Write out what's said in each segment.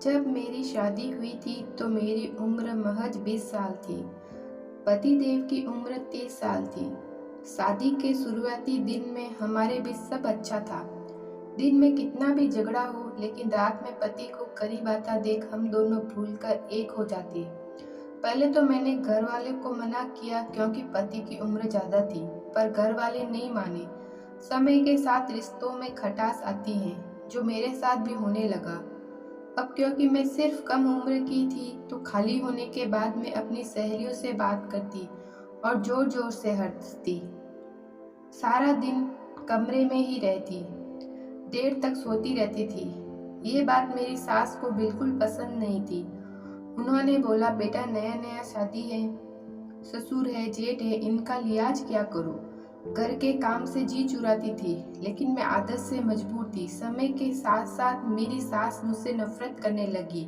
जब मेरी शादी हुई थी तो मेरी उम्र महज 20 साल थी। पति देव की उम्र 30 साल थी। शादी के शुरुआती दिन में हमारे बीच सब अच्छा था। दिन में कितना भी झगड़ा हो, लेकिन रात में पति को करीब आता देख हम दोनों भूलकर एक हो जाते। पहले तो मैंने घर वाले को मना किया क्योंकि पति की उम्र ज्यादा थी, पर घर वाले नहीं माने। समय के साथ रिश्तों में खटास आती है, जो मेरे साथ भी होने लगा। अब क्योंकि मैं सिर्फ कम उम्र की थी, तो खाली होने के बाद मैं अपनी सहेलियों से बात करती और जोर जोर से हंसती। सारा दिन कमरे में ही रहती, देर तक सोती रहती थी। ये बात मेरी सास को बिल्कुल पसंद नहीं थी। उन्होंने बोला, बेटा नया नया शादी है, ससुर है, जेठ है, इनका लिहाज क्या करो। घर के काम से जी चुराती थी, लेकिन मैं आदत से मजबूर थी। समय के साथ साथ मेरी सास मुझसे नफरत करने लगी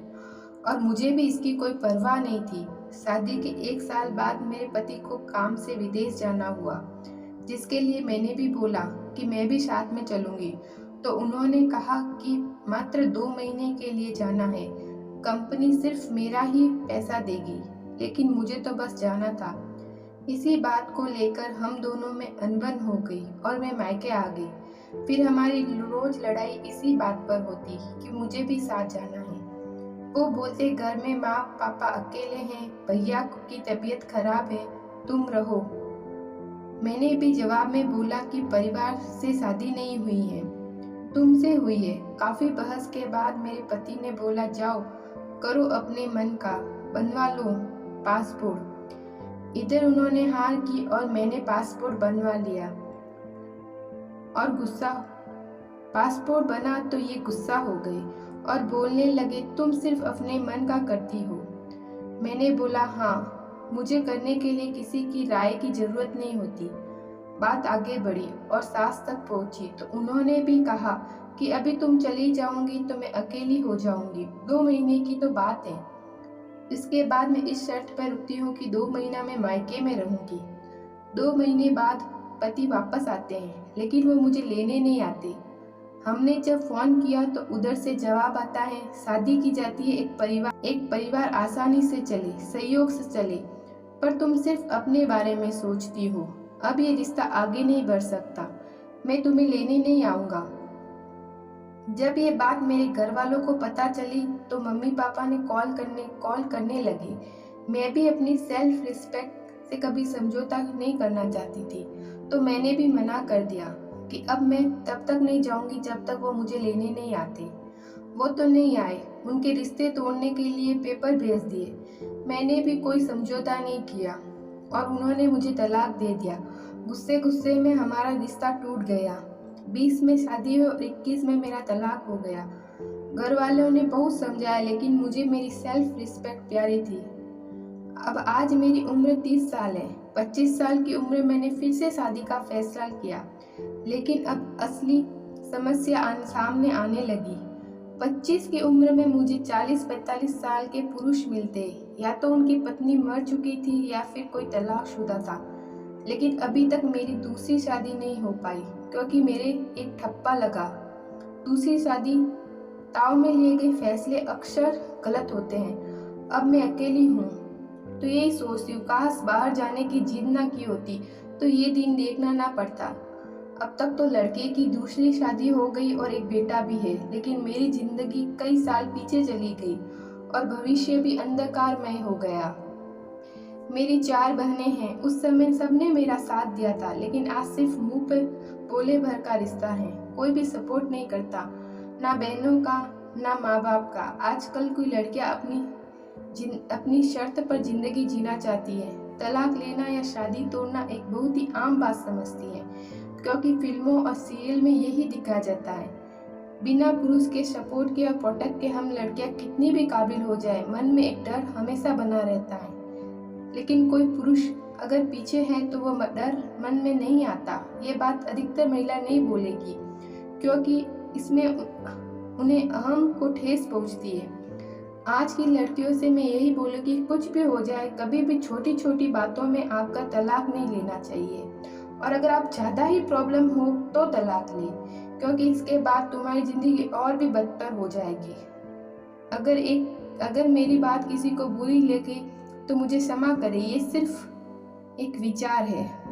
और मुझे भी इसकी कोई परवाह नहीं थी। शादी के 1 साल बाद मेरे पति को काम से विदेश जाना हुआ, जिसके लिए मैंने भी बोला कि मैं भी साथ में चलूंगी। तो उन्होंने कहा कि मात्र 2 महीने के लिए जाना है, कंपनी सिर्फ मेरा ही पैसा देगी, लेकिन मुझे तो बस जाना था। इसी बात को लेकर हम दोनों में अनबन हो गई और मैं मायके आ गई। फिर हमारी रोज लड़ाई इसी बात पर होती कि मुझे भी साथ जाना है। वो बोलते, घर में माँ पापा अकेले हैं, भैया की तबीयत खराब है, तुम रहो। मैंने भी जवाब में बोला कि परिवार से शादी नहीं हुई है, तुमसे हुई है। काफी बहस के बाद मेरे पति ने बोला, जाओ करो अपने मन का, बनवा लो पासपोर्ट। इधर उन्होंने हार की और मैंने पासपोर्ट बनवा लिया। और पासपोर्ट बना तो ये गुस्सा हो गए और बोलने लगे, तुम सिर्फ अपने मन का करती हो। मैंने बोला, हाँ, मुझे करने के लिए किसी की राय की जरूरत नहीं होती। बात आगे बढ़ी और सास तक पहुंची, तो उन्होंने भी कहा कि अभी तुम चली जाओगी तो मैं अकेली हो जाऊंगी, 2 महीने की तो बात है। इसके बाद मैं इस शर्त पर रुकती हूँ कि 2 महीना मैं मायके में रहूंगी। 2 महीने बाद पति वापस आते हैं, लेकिन वो मुझे लेने नहीं आते। हमने जब फोन किया तो उधर से जवाब आता है, शादी की जाती है एक परिवार आसानी से चले, सहयोग से चले, पर तुम सिर्फ अपने बारे में सोचती हो। अब ये रिश्ता आगे नहीं बढ़ सकता, मैं तुम्हें लेने नहीं आऊंगा। जब ये बात मेरे घर वालों को पता चली तो मम्मी पापा ने कॉल करने लगे। मैं भी अपनी सेल्फ रिस्पेक्ट से कभी समझौता नहीं करना चाहती थी, तो मैंने भी मना कर दिया कि अब मैं तब तक नहीं जाऊंगी जब तक वो मुझे लेने नहीं आते। वो तो नहीं आए, उनके रिश्ते तोड़ने के लिए पेपर भेज दिए। मैंने भी कोई समझौता नहीं किया और उन्होंने मुझे तलाक दे दिया। गुस्से गुस्से में हमारा रिश्ता टूट गया। 20 में शादी हुई और 21 में मेरा तलाक हो गया। घर वालों ने बहुत समझाया, लेकिन मुझे मेरी सेल्फ रिस्पेक्ट प्यारी थी। अब आज मेरी उम्र 30 साल है। 25 साल की उम्र मैंने फिर से शादी का फैसला किया, लेकिन अब असली समस्या सामने आने लगी। 25 की उम्र में मुझे 40-45 साल के पुरुष मिलते, या तो उनकी पत्नी मर चुकी थी या फिर कोई तलाकशुदा था। लेकिन अभी तक मेरी दूसरी शादी नहीं हो पाई क्योंकि मेरे एक ठप्पा लगा। दूसरी शादी ताव में लिए गए फैसले अक्सर गलत होते हैं। अब मैं अकेली हूँ तो यही सोचती हूँ, काश बाहर जाने की जिद ना की होती तो ये दिन देखना ना पड़ता। अब तक तो लड़के की दूसरी शादी हो गई और एक बेटा भी है, लेकिन मेरी जिंदगी कई साल पीछे चली गई और भविष्य भी अंधकारमय हो गया। मेरी 4 बहनें हैं। उस समय सबने मेरा साथ दिया था, लेकिन आज सिर्फ मुंह पे बोले भर का रिश्ता है। कोई भी सपोर्ट नहीं करता, ना बहनों का ना माँ बाप का। आजकल कोई लड़कियां अपनी शर्त पर जिंदगी जीना चाहती है। तलाक लेना या शादी तोड़ना एक बहुत ही आम बात समझती है, क्योंकि फिल्मों और सीरियल में यही दिखाया जाता है। बिना पुरुष के सपोर्ट के और प्रोटेक्ट के हम लड़कियां कितनी भी काबिल हो जाए, मन में एक डर हमेशा बना रहता है। लेकिन कोई पुरुष अगर पीछे है तो वो डर मन में नहीं आता। ये बात अधिकतर महिला नहीं बोलेगी, क्योंकि इसमें उन्हें अहम को ठेस पहुंचती है। आज की लड़कियों से मैं यही बोलूँगी, कुछ भी हो जाए, कभी भी छोटी छोटी बातों में आपका तलाक नहीं लेना चाहिए। और अगर आप ज़्यादा ही प्रॉब्लम हो तो तलाक ले, क्योंकि इसके बाद तुम्हारी जिंदगी और भी बदतर हो जाएगी। अगर मेरी बात किसी को बुरी लगे तो मुझे क्षमा करें, ये सिर्फ एक विचार है।